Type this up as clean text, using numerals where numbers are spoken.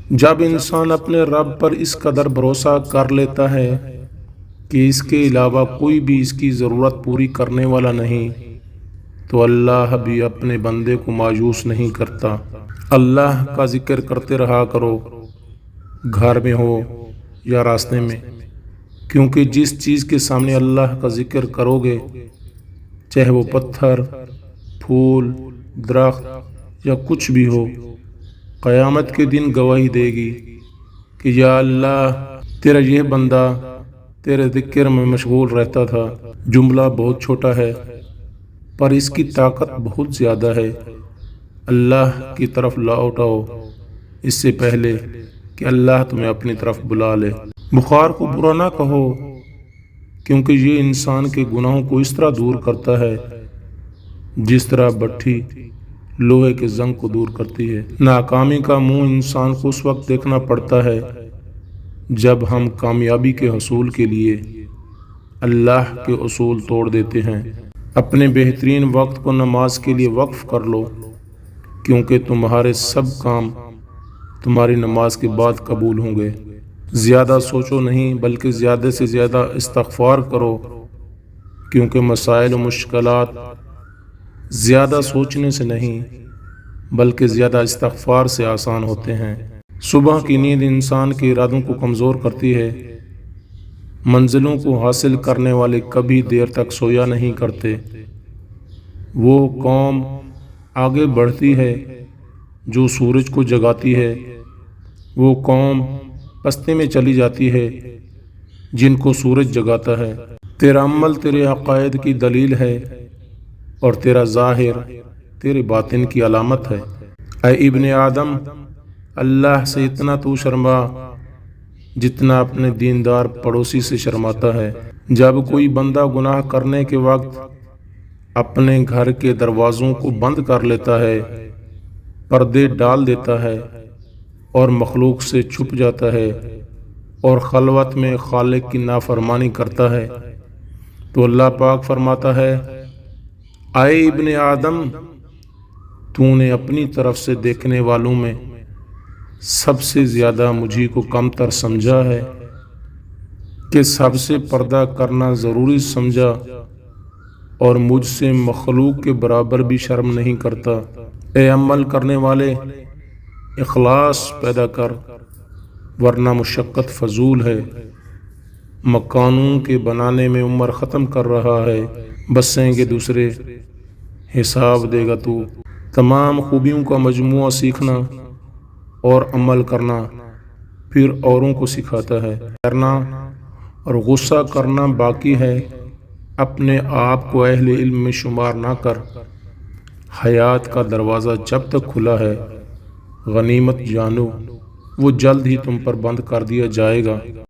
جب انسان اپنے رب پر اس قدر بھروسہ کر لیتا ہے کہ اس کے علاوہ کوئی بھی اس کی ضرورت پوری کرنے والا نہیں، تو اللہ بھی اپنے بندے کو مایوس نہیں کرتا۔ اللہ کا ذکر کرتے رہا کرو، گھر میں ہو یا راستے میں، کیونکہ جس چیز کے سامنے اللہ کا ذکر کرو گے، چاہے وہ پتھر، پھول، درخت یا کچھ بھی ہو، قیامت کے دن گواہی دے گی کہ یا اللہ، تیرا یہ بندہ تیرے ذکر میں مشغول رہتا تھا۔ جملہ بہت چھوٹا ہے پر اس کی طاقت بہت زیادہ ہے۔ اللہ کی طرف لوٹ آؤ اس سے پہلے کہ اللہ تمہیں اپنی طرف بلا لے۔ بخار کو برا نہ کہو، کیونکہ یہ انسان کے گناہوں کو اس طرح دور کرتا ہے جس طرح بٹھی لوہے کے زنگ کو دور کرتی ہے۔ ناکامی کا منہ انسان کو اس وقت دیکھنا پڑتا ہے جب ہم کامیابی کے حصول کے لیے اللہ کے اصول توڑ دیتے ہیں۔ اپنے بہترین وقت کو نماز کے لیے وقف کر لو، کیونکہ تمہارے سب کام تمہاری نماز کے بعد قبول ہوں گے۔ زیادہ سوچو نہیں بلکہ زیادہ سے زیادہ استغفار کرو، کیونکہ مسائل و مشکلات زیادہ سوچنے سے نہیں بلکہ زیادہ استغفار سے آسان ہوتے ہیں۔ صبح کی نیند انسان کے ارادوں کو کمزور کرتی ہے۔ منزلوں کو حاصل کرنے والے کبھی دیر تک سویا نہیں کرتے۔ وہ قوم آگے بڑھتی ہے جو سورج کو جگاتی ہے، وہ قوم پستے میں چلی جاتی ہے جن کو سورج جگاتا ہے۔ تیرا عمل تیرے عقائد کی دلیل ہے اور تیرا ظاہر تیرے باطن کی علامت ہے۔ اے ابن آدم، اللہ سے اتنا تو شرما جتنا اپنے دیندار پڑوسی سے شرماتا ہے۔ جب کوئی بندہ گناہ کرنے کے وقت اپنے گھر کے دروازوں کو بند کر لیتا ہے، پردے ڈال دیتا ہے اور مخلوق سے چھپ جاتا ہے اور خلوت میں خالق کی نافرمانی کرتا ہے، تو اللہ پاک فرماتا ہے، اے ابن آدم، تو نے اپنی طرف سے دیکھنے والوں میں سب سے زیادہ مجھی کو کم تر سمجھا ہے کہ سب سے پردہ کرنا ضروری سمجھا اور مجھ سے مخلوق کے برابر بھی شرم نہیں کرتا۔ اے عمل کرنے والے، اخلاص پیدا کر، ورنہ مشقت فضول ہے۔ مکانوں کے بنانے میں عمر ختم کر رہا ہے، بسیں گے دوسرے، حساب دے گا تو۔ تمام خوبیوں کا مجموعہ سیکھنا اور عمل کرنا پھر اوروں کو سکھاتا ہے۔ کرنا اور غصہ کرنا باقی ہے، اپنے آپ کو اہل علم میں شمار نہ کر۔ حیات کا دروازہ جب تک کھلا ہے، غنیمت جانو وہ جلد ہی تم پر بند کر دیا جائے گا۔